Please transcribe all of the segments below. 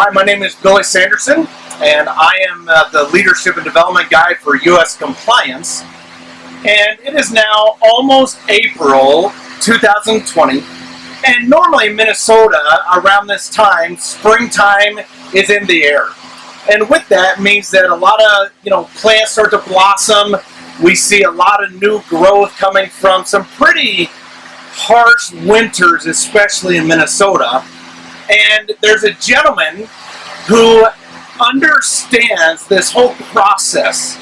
Hi, my name is Billy Sanderson, and I am the Leadership and Development Guy for U.S. Compliance. And it is now almost April 2020, and normally in Minnesota, around this time, springtime is in the air. And with that means that a lot of plants start to blossom. We see a lot of new growth coming from some pretty harsh winters, especially in Minnesota. And there's a gentleman who understands this whole process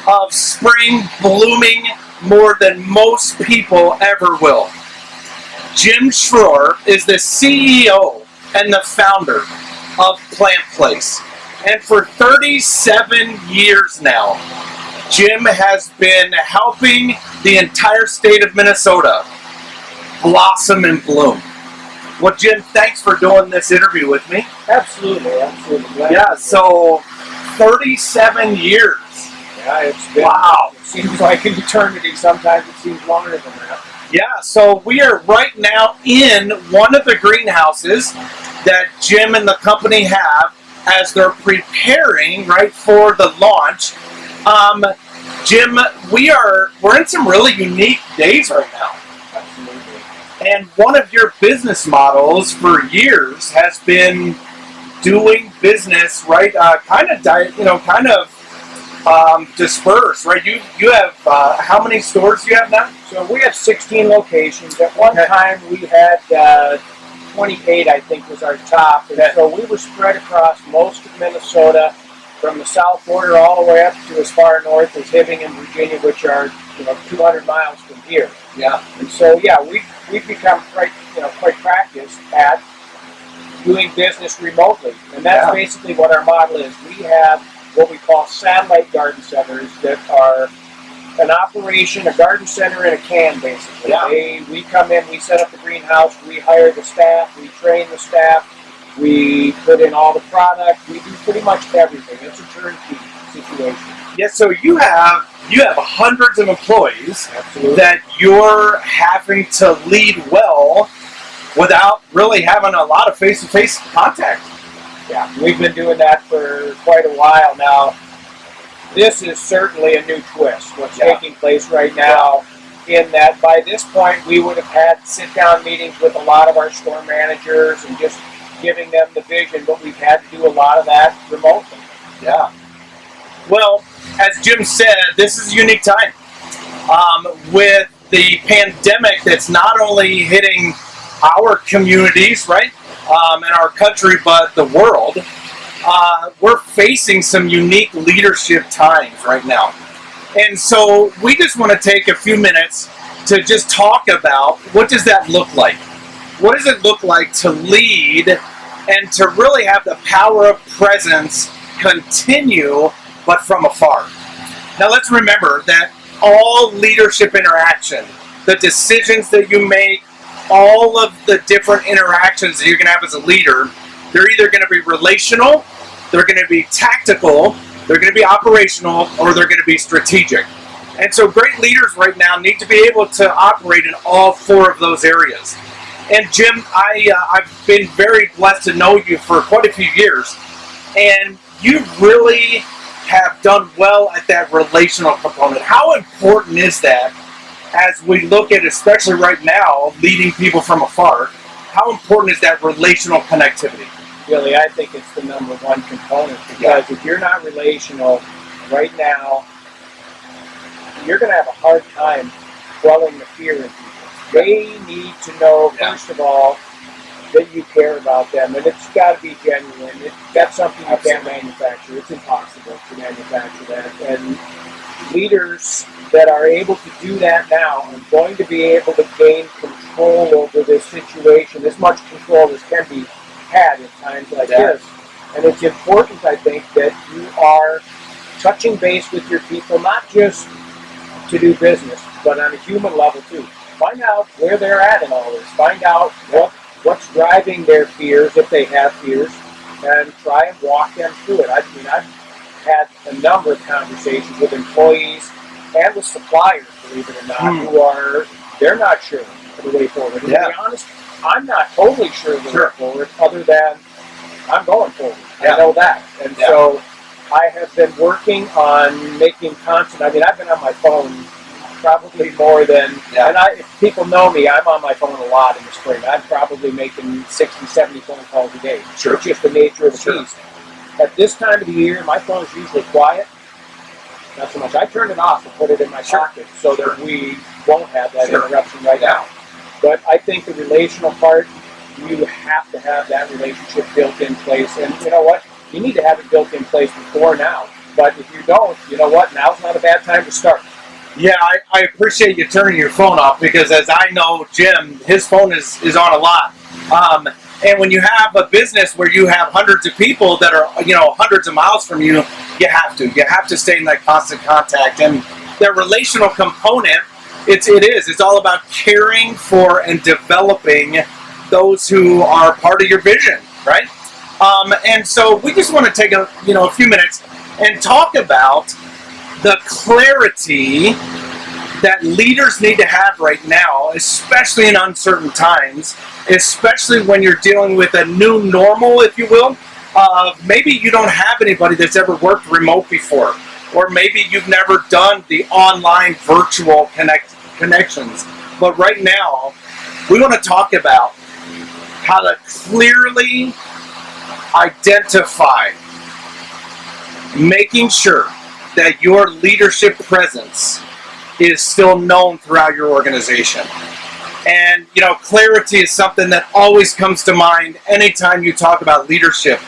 of spring blooming more than most people ever will. Jim Schroer is the CEO and the founder of Plant Place. And for 37 years now, Jim has been helping the entire state of Minnesota blossom and bloom. Well, Jim, thanks for doing this interview with me. Absolutely. Yeah, so 37 years. Yeah, it's been, wow. It seems like an eternity. Sometimes it seems longer than that. Yeah, so we are right now in one of the greenhouses that Jim and the company have as they're preparing right for the launch. Jim, we're in some really unique days right now. Absolutely. And one of your business models for years has been doing business, right? Kind of dispersed, right? You have how many stores do you have now? So we have 16 locations. At one time we had 28, I think, was our top. And so we were spread across most of Minnesota, from the south border all the way up to as far north as Hibbing and Virginia, which are 200 miles from here. Yeah. And so we've become quite practiced at doing business remotely, and that's basically what our model is. We have what we call satellite garden centers that are an operation, a garden center in a can, basically. Yeah. We come in, we set up the greenhouse, we hire the staff, we train the staff, we put in all the product, we do pretty much everything. It's a turnkey situation. Yeah, so you have hundreds of employees. Absolutely. That you're having to lead well without really having a lot of face-to-face contact. Yeah, we've been doing that for quite a while now. This is certainly a new twist, what's taking place right now, in that by this point we would have had sit-down meetings with a lot of our store managers and just giving them the vision, but we've had to do a lot of that remotely. Yeah. Well, as Jim said, this is a unique time. With the pandemic that's not only hitting our communities, right, in our country, but the world, we're facing some unique leadership times right now. And so we just want to take a few minutes to just talk about what does that look like? What does it look like to lead and to really have the power of presence continue, but from afar? Now let's remember that all leadership interaction, the decisions that you make, all of the different interactions that you're going to have as a leader, they're either going to be relational, they're going to be tactical, they're going to be operational, or they're going to be strategic. And so great leaders right now need to be able to operate in all four of those areas. And Jim, I've been very blessed to know you for quite a few years, and you really have done well at that relational component. How important is that as we look at, especially right now, leading people from afar? How important is that relational connectivity? Really, I think it's the number one component, because if you're not relational right now, you're going to have a hard time quelling the fear in people. They need to know, first of all, that you care about them, and it's got to be genuine. That's something you can't manufacture. It's impossible to manufacture that. And leaders that are able to do that now are going to be able to gain control over this situation, as much control as can be had in times like this. And it's important, I think, that you are touching base with your people, not just to do business, but on a human level too. Find out where they're at in all this. Find out what's driving their fears, if they have fears, and try and walk them through it. I've had a number of conversations with employees and with suppliers, believe it or not, they're not sure of the way forward. And to be honest, I'm not totally sure of the way forward, other than I'm going forward. Yeah. I know that. And so I have been working on making content. I mean, I've been on my phone probably more than, and if people know me, I'm on my phone a lot in the spring. I'm probably making 60, 70 phone calls a day. Sure. It's just the nature of the beast. At this time of the year, my phone's usually quiet. Not so much. I turn it off and put it in my pocket so that we won't have that interruption right now. But I think the relational part, you have to have that relationship built in place. And you know what? You need to have it built in place before now. But if you don't, you know what? Now's not a bad time to start. Yeah, I appreciate you turning your phone off, because as I know, Jim, his phone is on a lot. And when you have a business where you have hundreds of people that are, hundreds of miles from you, you have to stay in that constant contact. And the relational component, it's all about caring for and developing those who are part of your vision, right? And so we just want to take a few minutes and talk about the clarity that leaders need to have right now, especially in uncertain times, especially when you're dealing with a new normal, if you will. Maybe you don't have anybody that's ever worked remote before, or maybe you've never done the online virtual connections. But right now, we want to talk about how to clearly identify, making sure that your leadership presence is still known throughout your organization. And clarity is something that always comes to mind anytime you talk about leadership.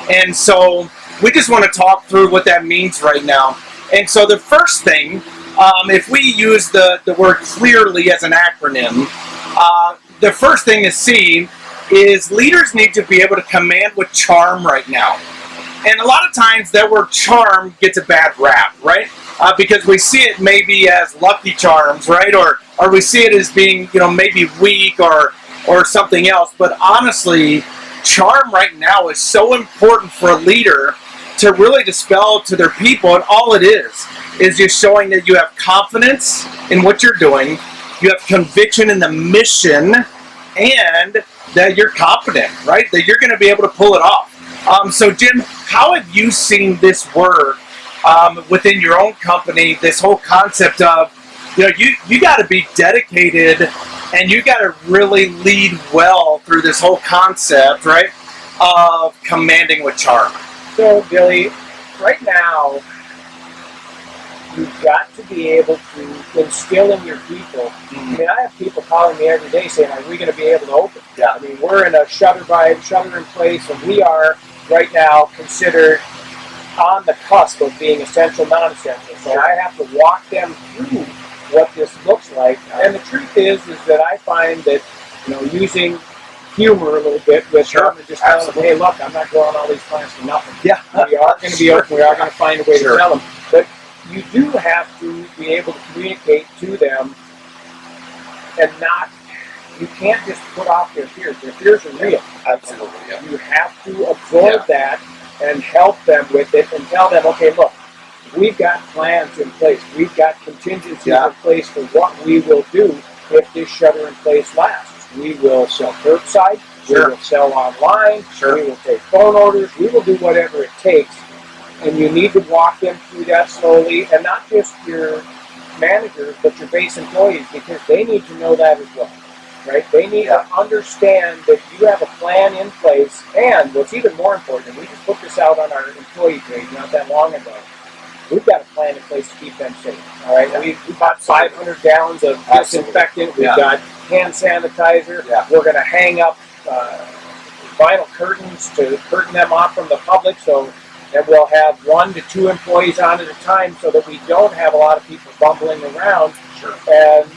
And so we just want to talk through what that means right now. And so the first thing, if we use the word clearly as an acronym, the first thing to see is leaders need to be able to command with charm right now. And a lot of times that word charm gets a bad rap, right? Because we see it maybe as Lucky Charms, right? Or we see it as being, maybe weak or something else. But honestly, charm right now is so important for a leader to really dispel to their people. And all it is just showing that you have confidence in what you're doing, you have conviction in the mission, and that you're confident, right? That you're going to be able to pull it off. So Jim, how have you seen this work within your own company, this whole concept of, you got to be dedicated and you got to really lead well through this whole concept, right, of commanding with charm? So, Billy, right now, you've got to be able to instill in your people. I mean, I have people calling me every day saying, are we going to be able to open? Yeah. I mean, we're in a shutter in place, and we are right now considered on the cusp of being essential, non-essential. So I have to walk them through what this looks like. And the truth is that I find that, using humor a little bit with them and just telling them, hey, look, I'm not growing all these plants for nothing. Yeah. We are going to be open. We are going to find a way to tell them. But you do have to be able to communicate to them and you can't just put off their fears. Their fears are real. Absolutely. Yeah. You have to absorb that and help them with it and tell them, okay, look, we've got plans in place. We've got contingencies in place for what we will do if this shelter-in-place lasts. We will sell curbside. We will sell online. We will take phone orders. We will do whatever it takes. And you need to walk them through that slowly, and not just your managers, but your base employees, because they need to know that as well. Right? They need to understand that you have a plan in place, and what's even more important, and we just put this out on our employee page not that long ago, we've got a plan in place to keep them safe. All right? We've got 500 gallons of disinfectant. We've got hand sanitizer. We're going to hang up vinyl curtains to curtain them off from the public, and we'll have 1 to 2 employees on at a time so that we don't have a lot of people bumbling around. And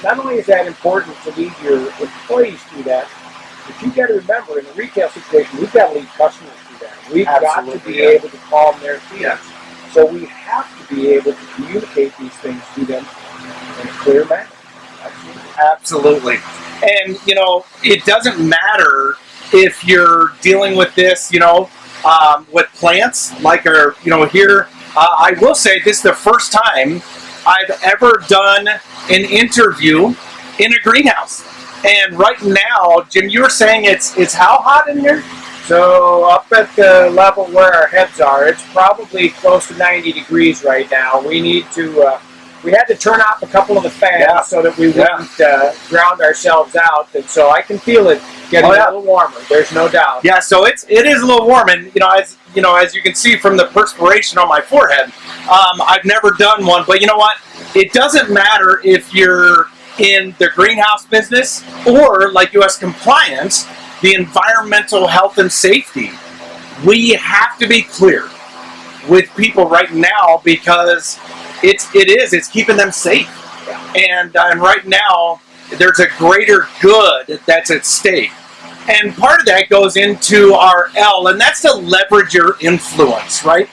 not only is that important to lead your employees through that, but you've got to remember, in a retail situation, we've got to lead customers through that. We've got to be able to calm their fears. So we have to be able to communicate these things to them in a clear manner. Absolutely. And, it doesn't matter if you're dealing with this, with plants, like here. I will say this is the first time I've ever done an interview in a greenhouse. And right now, Jim, you were saying it's how hot in here? So up at the level where our heads are, it's probably close to 90 degrees right now. We need to, we had to turn off a couple of the fans so that we wouldn't drown ourselves out. And so I can feel it getting a little warmer. There's no doubt. Yeah, so it is a little warm, and as you can see from the perspiration on my forehead, I've never done one, but you know what? It doesn't matter if you're in the greenhouse business or like U.S. compliance, the environmental health and safety. We have to be clear with people right now because it's keeping them safe, and right now there's a greater good that's at stake. And part of that goes into our L, and that's to leverage your influence, right?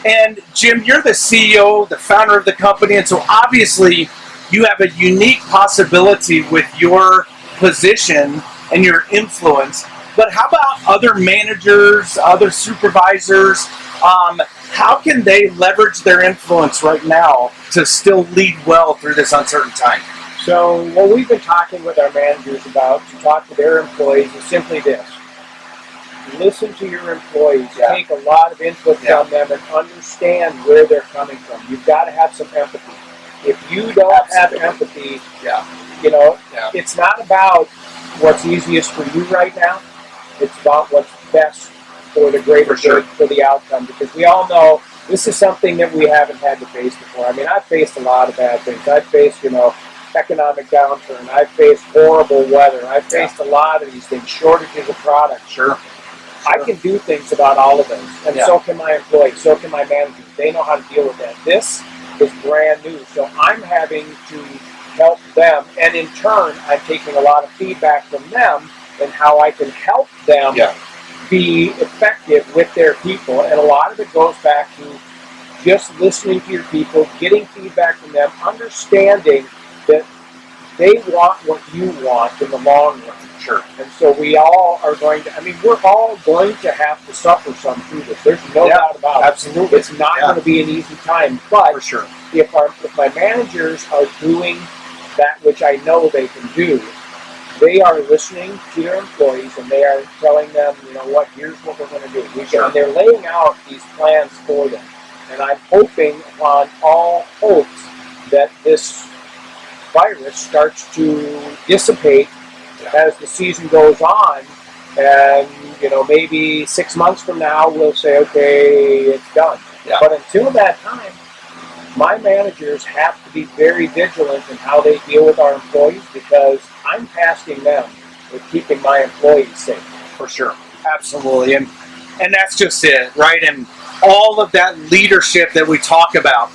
And Jim, you're the CEO, the founder of the company, and so obviously you have a unique possibility with your position and your influence. But how about other managers, other supervisors? How can they leverage their influence right now to still lead well through this uncertain time? So what we've been talking with our managers about to talk to their employees is simply this. Listen to your employees. Take a lot of input from them and understand where they're coming from. You've got to have some empathy. If you don't have empathy, it's not about what's easiest for you right now. It's about what's best for the greater good, for the outcome. Because we all know this is something that we haven't had to face before. I mean, I've faced a lot of bad things. I've faced, economic downturn. I've faced horrible weather. I've faced a lot of these things, shortages of products. Sure. I can do things about all of those. And so can my employees, so can my managers. They know how to deal with that. This is brand new. So I'm having to help them. And in turn, I'm taking a lot of feedback from them and how I can help them be effective with their people. And a lot of it goes back to just listening to your people, getting feedback from them, understanding that they want what you want in the long run. Sure. And so we all are going to, we're all going to have to suffer some through this. There's no doubt about it. Absolutely. It's not going to be an easy time. But for sure, if my managers are doing that which I know they can do, they are listening to their employees and they are telling them, here's what we're going to do. And they're laying out these plans for them. And I'm hoping upon all hopes that this virus starts to dissipate as the season goes on, and maybe 6 months from now we'll say, okay, it's done. But until that time, my managers have to be very vigilant in how they deal with our employees, because I'm tasking them with keeping my employees safe. For sure, absolutely, and that's just it, right? And all of that leadership that we talk about,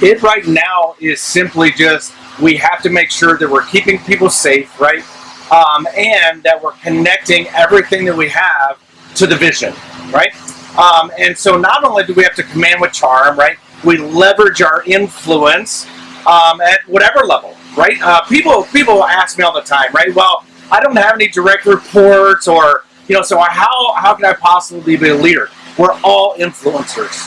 it right now is simply just, we have to make sure that we're keeping people safe, right? And that we're connecting everything that we have to the vision, right? And so not only do we have to command with charm, right? We leverage our influence at whatever level, right? People ask me all the time, right? Well, I don't have any direct reports, or so how can I possibly be a leader? We're all influencers.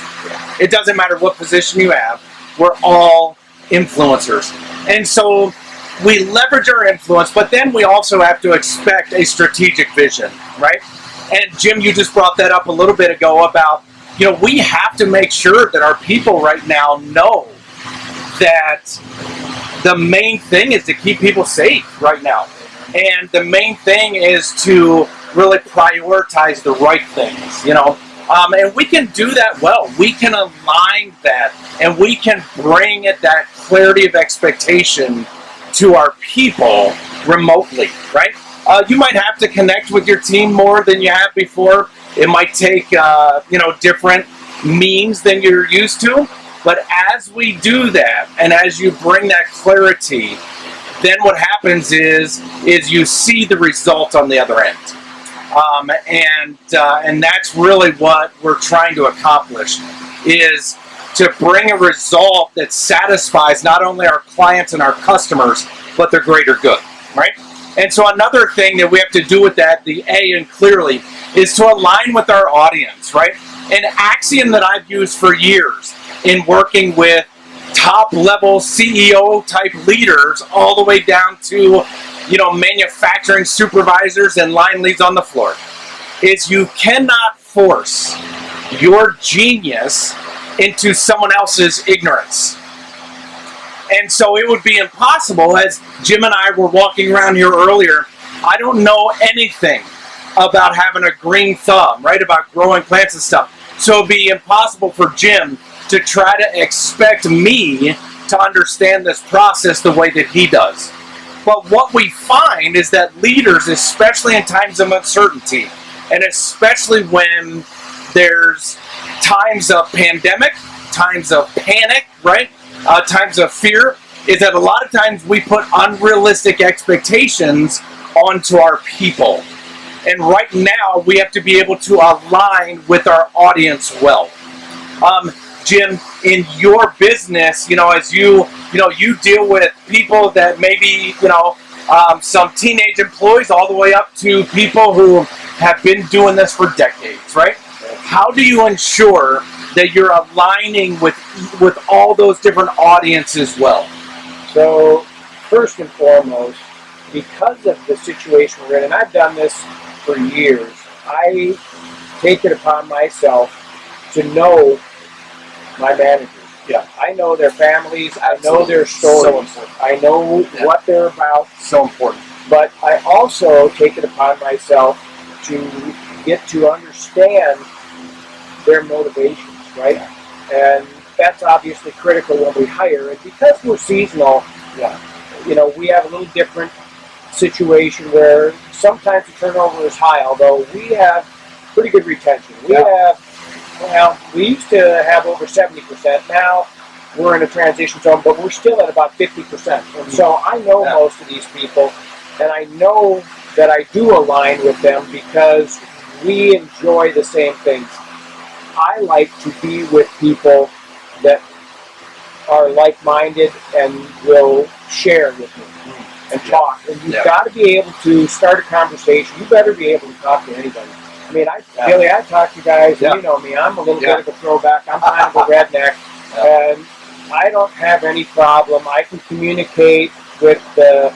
It doesn't matter what position you have. We're all influencers, and so we leverage our influence, but then we also have to expect a strategic vision, right? And Jim, you just brought that up a little bit ago about, we have to make sure that our people right now know that the main thing is to keep people safe right now. And the main thing is to really prioritize the right things, and we can do that well. We can align that, and we can bring it that clarity of expectation to our people remotely, right? You might have to connect with your team more than you have before. It might take, different means than you're used to. But as we do that, and as you bring that clarity, then what happens is you see the result on the other end. And that's really what we're trying to accomplish, is to bring a result that satisfies not only our clients and our customers, but their greater good, right? And so another thing that we have to do with that, the A and clearly, is to align with our audience, right? An axiom that I've used for years in working with top-level CEO-type leaders all the way down to, manufacturing supervisors and line leads on the floor. is you cannot force your genius into someone else's ignorance. And so it would be impossible, as Jim and I were walking around here earlier, I don't know anything about having a green thumb, right? About growing plants and stuff. So it'd be impossible for Jim to try to expect me to understand this process the way that he does. But what we find is that leaders, especially in times of uncertainty, and especially when there's times of pandemic, times of panic, right? Times of fear, is that a lot of times we put unrealistic expectations onto our people. And right now, we have to be able to align with our audience well. Jim, in your business, as you deal with people that maybe, some teenage employees all the way up to people who have been doing this for decades, right? How do you ensure that you're aligning with all those different audiences well? So, first and foremost, because of the situation we're in, and I've done this for years, I take it upon myself to know my managers. Yeah. I know their families. I know their stories. So important. I know what they're about. So important. But I also take it upon myself to get to understand their motivations, right? And that's obviously critical when we hire. And because we're seasonal, we have a little different situation where sometimes the turnover is high, although we have pretty good retention. We used to have over 70%. Now we're in a transition zone, but we're still at about 50%. And so I know most of these people, and I know that I do align with them because we enjoy the same things. I like to be with people that are like-minded and will share with me and talk. And you've got to be able to start a conversation. You better be able to talk to anybody. I mean, Billy, I talk to guys, and you know me, I'm a little bit of a throwback. I'm kind of a redneck, and I don't have any problem. I can communicate with the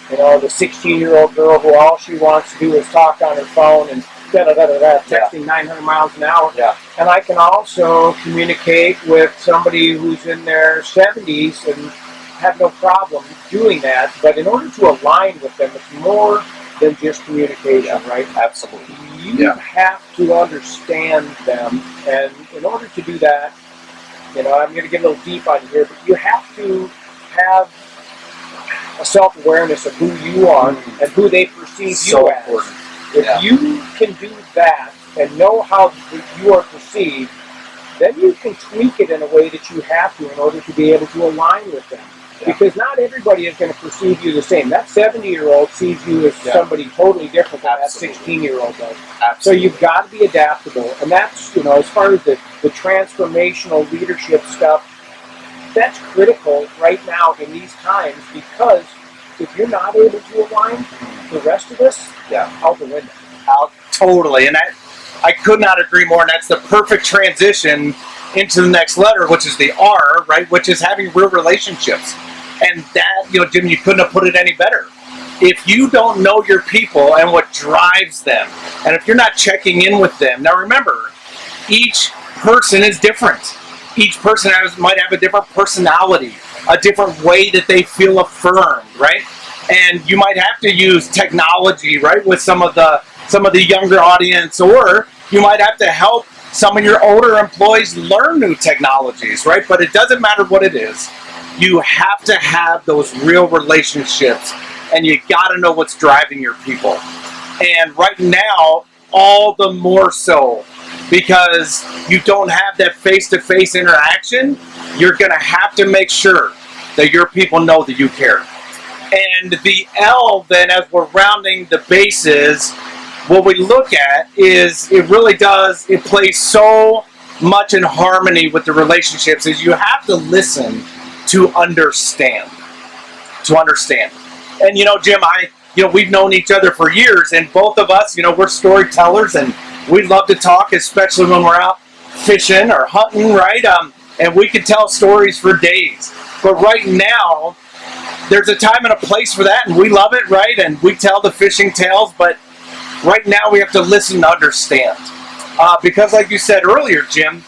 16-year-old girl who all she wants to do is talk on her phone and texting 900 miles an hour. Yeah. And I can also communicate with somebody who's in their 70s and have no problem doing that. But in order to align with them, it's more than just communication, right? Absolutely. You have to understand them, and in order to do that, I'm going to get a little deep on here, but you have to have a self-awareness of who you are and who they perceive you as. Important. If you can do that and know how you are perceived, then you can tweak it in a way that you have to in order to be able to align with them. Because not everybody is going to perceive you the same. That 70-year-old sees you as somebody totally different than that 16-year-old does. So you've got to be adaptable. And that's, as far as the transformational leadership stuff, that's critical right now in these times, because if you're not able to align, the rest of us, out the window. Totally. And I could not agree more. And that's the perfect transition into the next letter, which is the R, right? Which is having real relationships. And that, Jim, you couldn't have put it any better. If you don't know your people and what drives them, and if you're not checking in with them, now remember, each person is different. Each person might have a different personality, a different way that they feel affirmed, right? And you might have to use technology, right, with some of the younger audience, or you might have to help some of your older employees learn new technologies, right? But it doesn't matter what it is. You have to have those real relationships, and you got to know what's driving your people. And right now, all the more so, because you don't have that face-to-face interaction, you're going to have to make sure that your people know that you care. And the L, then, as we're rounding the bases, what we look at is it plays so much in harmony with the relationships, is you have to listen to understand. And Jim, we've known each other for years, and both of us, we're storytellers, and we love to talk, especially when we're out fishing or hunting, right? And we can tell stories for days. But right now, there's a time and a place for that, and we love it, right? And we tell the fishing tales, but Right now we have to listen to understand. Because like you said earlier, Jim,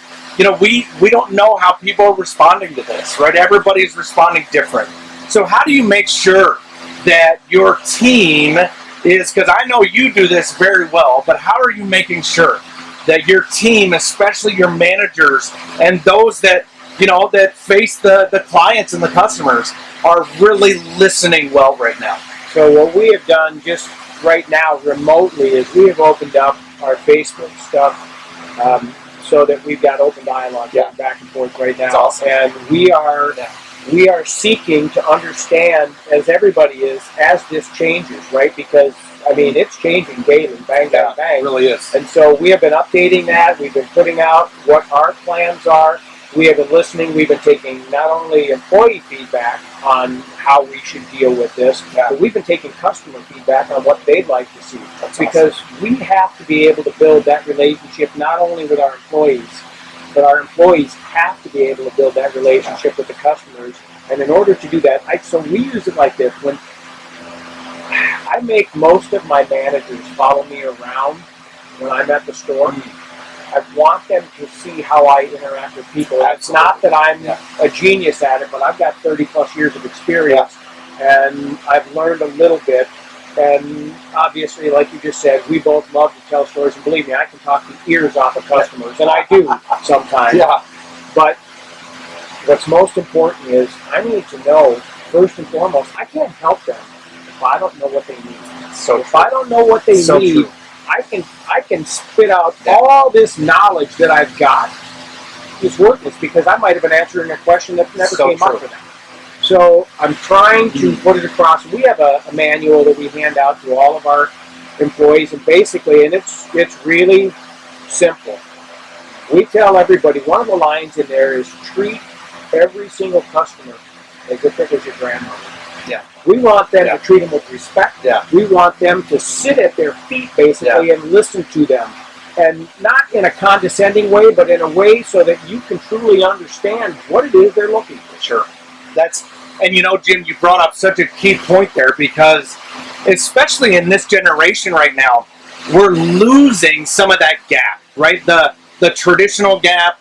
we don't know how people are responding to this, right? Everybody's responding different. So how do you make sure that your team is, because I know you do this very well, but how are you making sure that your team, especially your managers and those that, that face the clients and the customers, are really listening well right now? So what we have done just right now remotely is we have opened up our Facebook stuff so that we've got open dialogue going back and forth right now. That's awesome. And we are seeking to understand, as everybody is, as this changes, right? Because it's changing daily, bang, bang, bang. It really is. And so we have been updating that. We've been putting out what our plans are. We have been listening. We've been taking not only employee feedback on how we should deal with this, but we've been taking customer feedback on what they'd like to see. That's because awesome. We have to be able to build that relationship not only with our employees, but our employees have to be able to build that relationship with the customers. And in order to do that, so we use it like this. When I make most of my managers follow me around when I'm at the store, I want them to see how I interact with people. It's not that I'm a genius at it, but I've got 30 plus years of experience, and I've learned a little bit. And obviously, like you just said, we both love to tell stories, and believe me, I can talk the ears off of customers, and I do sometimes. But what's most important is I need to know, first and foremost, I can't help them if I don't know what they need. So if I don't know what they need, true. I can spit out all this knowledge that I've got. It's worthless because I might have been answering a question that never came up for them. So I'm trying to put it across. We have a manual that we hand out to all of our employees, and basically, and it's really simple. We tell everybody, one of the lines in there is treat every single customer as if it was your grandmother. We want them to treat them with respect. We want them to sit at their feet, basically, and listen to them. And not in a condescending way, but in a way so that you can truly understand what it is they're looking for. Sure. And Jim, you brought up such a key point there, because especially in this generation right now, we're losing some of that gap, right? The traditional gap,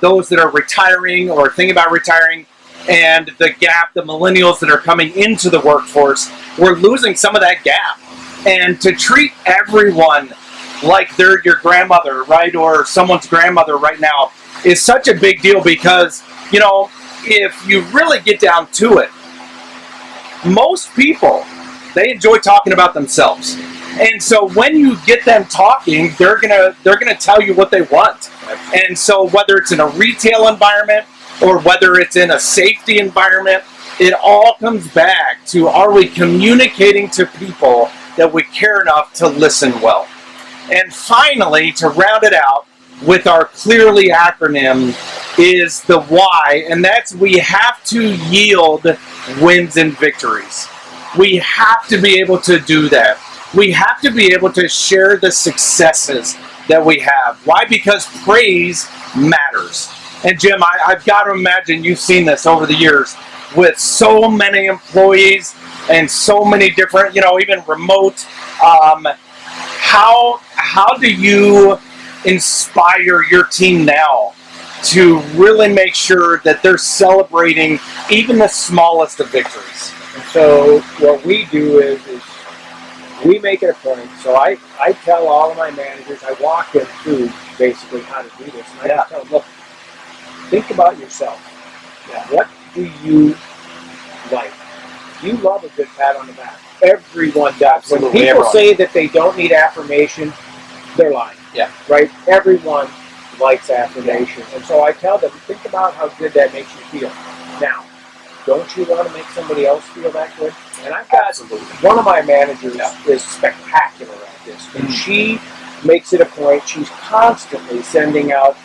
those that are retiring or thinking about retiring, and the gap, the millennials that are coming into the workforce, we're losing some of that gap. And to treat everyone like they're your grandmother, right, or someone's grandmother right now is such a big deal, because, if you really get down to it, most people, they enjoy talking about themselves. And so when you get them talking, they're gonna tell you what they want. And so whether it's in a retail environment or whether it's in a safety environment, it all comes back to, are we communicating to people that we care enough to listen well? And finally, to round it out with our clearly acronym, is the why, and that's we have to yield wins and victories. We have to be able to do that. We have to be able to share the successes that we have. Why? Because praise matters. And Jim, I've got to imagine you've seen this over the years with so many employees and so many different, even remote. How do you inspire your team now to really make sure that they're celebrating even the smallest of victories? And so what we do is we make it a point. So I tell all of my managers, I walk them through basically how to do this. And I just tell them, look, think about yourself. What do you like? You love a good pat on the back. Everyone does. Absolutely. When people say that they don't need affirmation, they're lying. Right? Everyone likes affirmation. And so I tell them, think about how good that makes you feel. Now, don't you want to make somebody else feel that good? And I've got one of my managers is spectacular at this. And she makes it a point. She's constantly sending out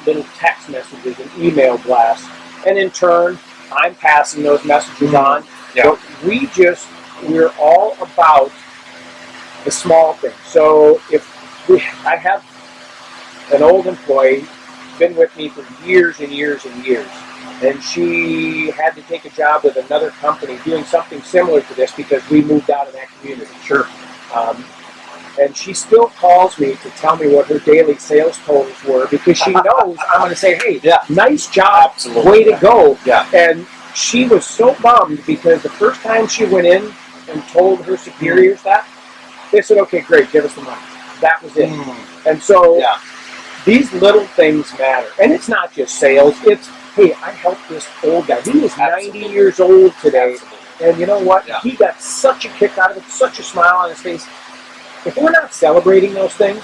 little text messages and email blasts. And in turn, I'm passing those messages on. But we're all about the small things. So I have an old employee, been with me for years and years and years. And she had to take a job with another company doing something similar to this because we moved out of that community. And she still calls me to tell me what her daily sales totals were because she knows I'm going to say, hey, nice job, way to go. Yeah. And she was so bummed because the first time she went in and told her superiors that, they said, okay, great, give us the money. That was it. And so these little things matter. And it's not just sales. It's, hey, I helped this old guy. He was 90 years old today. And you know what? He got such a kick out of it, such a smile on his face. If we're not celebrating those things,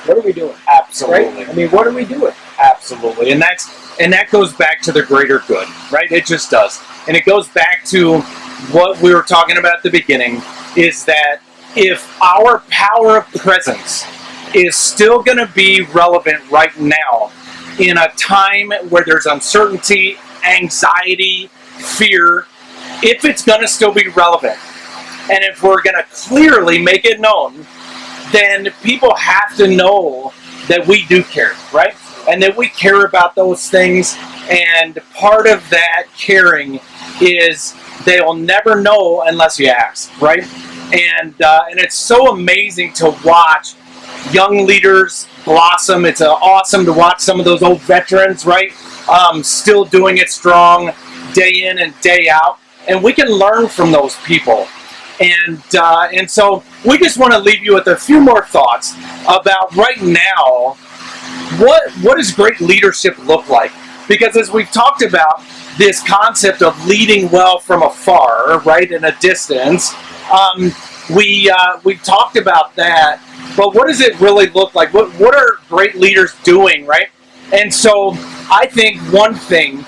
what are we doing? Absolutely. Right? I mean, what are we doing? Absolutely. And that goes back to the greater good, right? It just does. And it goes back to what we were talking about at the beginning, is that if our power of presence is still going to be relevant right now in a time where there's uncertainty, anxiety, fear, if it's going to still be relevant, and if we're going to clearly make it known, then people have to know that we do care, right? And that we care about those things. And part of that caring is they'll never know unless you ask, right? And it's so amazing to watch young leaders blossom. It's awesome to watch some of those old veterans, right? Still doing it strong day in and day out. And we can learn from those people. And so we just want to leave you with a few more thoughts about right now, what does great leadership look like? Because as we've talked about this concept of leading well from afar, right, in a distance, we've talked about that, but what does it really look like? What are great leaders doing, right? And so I think one thing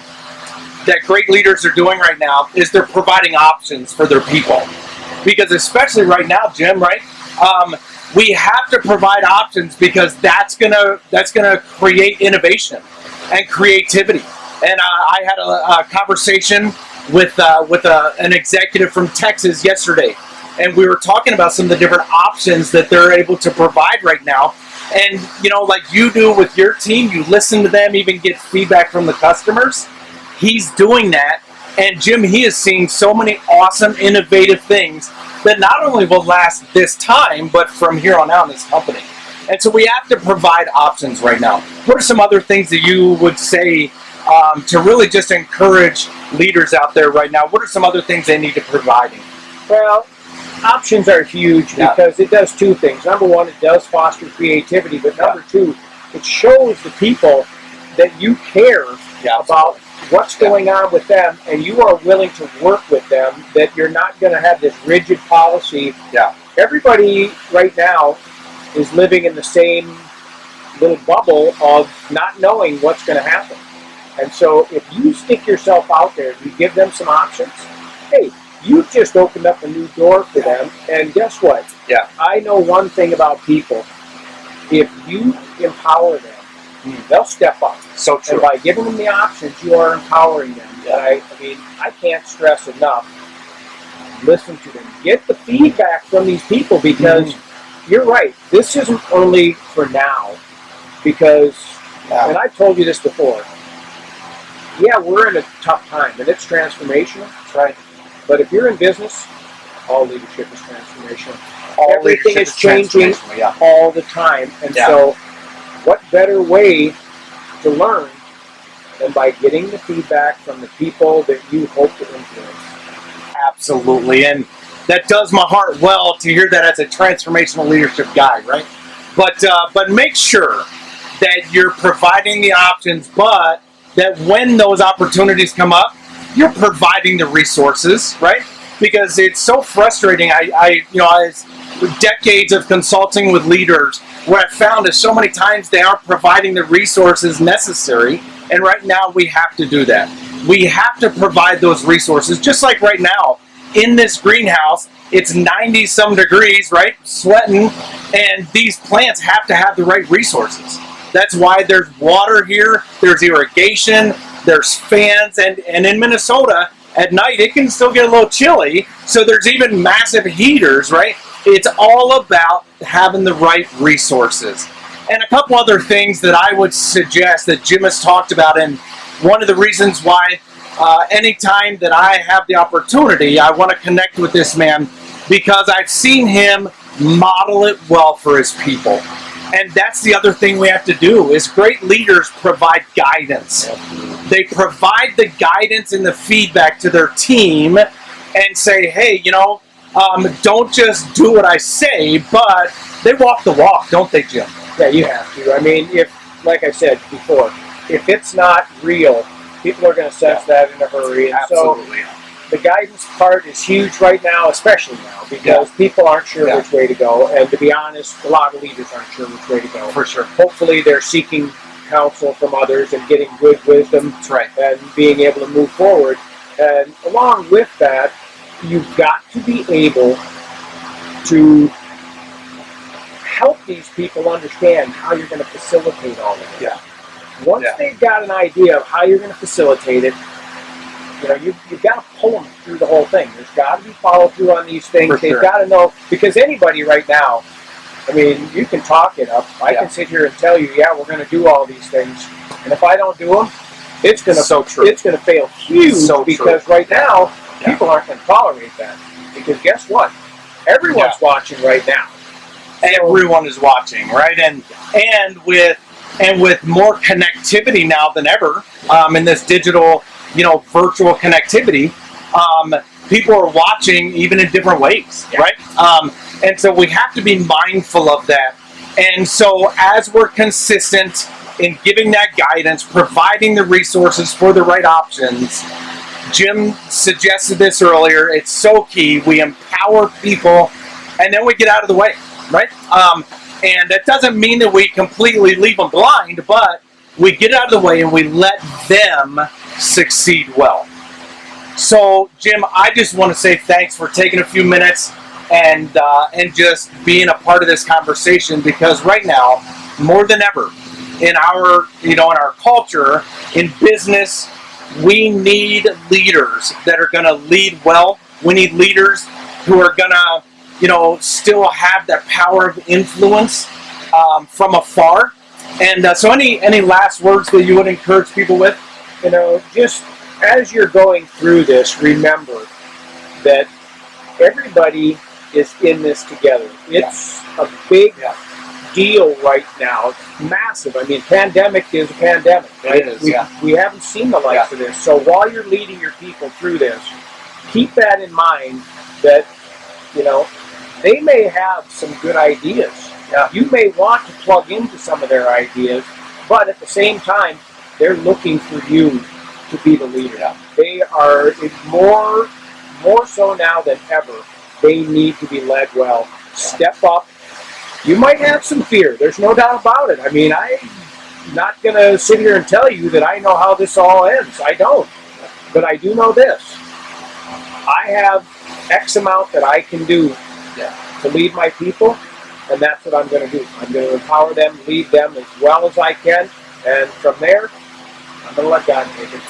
that great leaders are doing right now is they're providing options for their people. Because especially right now, Jim, right? We have to provide options because that's gonna create innovation and creativity. And I had a conversation with an executive from Texas yesterday, and we were talking about some of the different options that they're able to provide right now. And you know, like you do with your team, you listen to them, even get feedback from the customers. He's doing that. And Jim, he is seeing so many awesome, innovative things that not only will last this time, but from here on out in this company. And so we have to provide options right now. What are some other things that you would say to really just encourage leaders out there right now? What are some other things they need to provide? Well, options are huge because it does two things. Number one, it does foster creativity, but number two, it shows the people that you care about what's going on with them, and you are willing to work with them, that you're not going to have this rigid policy. Everybody right now is living in the same little bubble of not knowing what's going to happen. And so if you stick yourself out there, you give them some options, hey, you've just opened up a new door for them. And guess what? I know one thing about people. If you empower them, they'll step up. So true. And by giving them the options, you are empowering them. I mean, I can't stress enough. Listen to them. Get the feedback from these people because you're right. This isn't only for now. Because, and I've told you this before, we're in a tough time and it's transformational. That's right. But if you're in business, all leadership is transformational. Everything is changing all the time. And so what better way to learn than by getting the feedback from the people that you hope to influence? Absolutely. And that does my heart well to hear that as a transformational leadership guy, right? But make sure that you're providing the options, but that when those opportunities come up, you're providing the resources, right? Because it's so frustrating. I decades of consulting with leaders, what I found is so many times they aren't providing the resources necessary, and right now we have to do that. We have to provide those resources, just like right now in this greenhouse, it's 90 some degrees, right? Sweating, and these plants have to have the right resources. That's why there's water here, there's irrigation, there's fans, and in Minnesota, at night it can still get a little chilly, so there's even massive heaters, right? It's all about having the right resources. And a couple other things that I would suggest that Jim has talked about, and one of the reasons why anytime that I have the opportunity, I want to connect with this man, because I've seen him model it well for his people. And that's the other thing we have to do is great leaders provide guidance. They provide the guidance and the feedback to their team and say, hey, don't just do what I say, but they walk the walk, don't they, Jim? Yeah, you have to. I mean, like I said before, if it's not real, people are going to sense that in a hurry. And absolutely. So the guidance part is huge right now, especially now, because people aren't sure which way to go. And to be honest, a lot of leaders aren't sure which way to go. For sure. Hopefully they're seeking counsel from others and getting good wisdom. That's right. And being able to move forward. And along with that, you've got to be able to help these people understand how you're going to facilitate all of it. Yeah. Once they've got an idea of how you're going to facilitate it, you've got to pull them through the whole thing. There's got to be follow through on these things. They've got to know, because anybody right now, I mean, you can talk it up. I can sit here and tell you, we're going to do all these things, and if I don't do them, it's going to fail huge. Because right now, people aren't going to tolerate that. Because guess what? Everyone's watching right now. Everyone is watching, right? And with more connectivity now than ever, in this digital, virtual connectivity, people are watching even in different ways, right? And so we have to be mindful of that. And so as we're consistent in giving that guidance, providing the resources for the right options, Jim suggested this earlier, it's so key. We empower people and then we get out of the way, right? And that doesn't mean that we completely leave them blind, but we get out of the way and we let them succeed well. So, Jim, I just want to say thanks for taking a few minutes and just being a part of this conversation, because right now, more than ever, in our culture, in business, we need leaders that are going to lead well. We need leaders who are going to still have that power of influence from afar. And so any last words that you would encourage people with? Just as you're going through this, remember that everybody is in this together. It's a big deal right now. It's massive. I mean, pandemic is a pandemic, right? It is, we haven't seen the likes of this. So while you're leading your people through this, keep that in mind that, they may have some good ideas. You may want to plug into some of their ideas, but at the same time, they're looking for you to be the leader. They are more so now than ever. They need to be led well. Step up. You might have some fear. There's no doubt about it. I mean, I'm not going to sit here and tell you that I know how this all ends. I don't. But I do know this. I have X amount that I can do to lead my people, and that's what I'm going to do. I'm going to empower them, lead them as well as I can, and from there, I'm going to let God take it.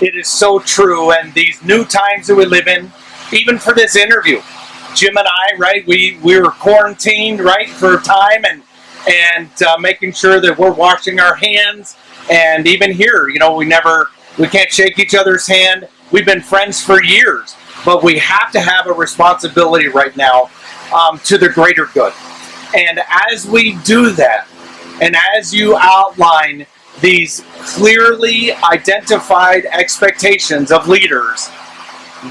It is so true, and these new times that we live in, even for this interview, Jim and I, right, we were quarantined, right, for a time, and making sure that we're washing our hands, and even here, we can't shake each other's hand. We've been friends for years, but we have to have a responsibility right now to the greater good. And as we do that, and as you outline these clearly identified expectations of leaders,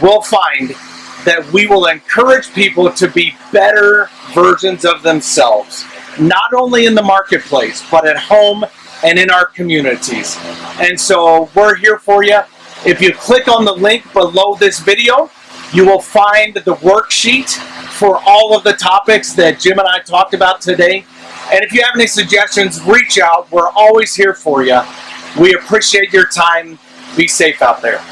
we'll find that we will encourage people to be better versions of themselves, not only in the marketplace, but at home and in our communities. And so we're here for you. If you click on the link below this video, you will find the worksheet for all of the topics that Jim and I talked about today. And if you have any suggestions, reach out. We're always here for you. We appreciate your time. Be safe out there.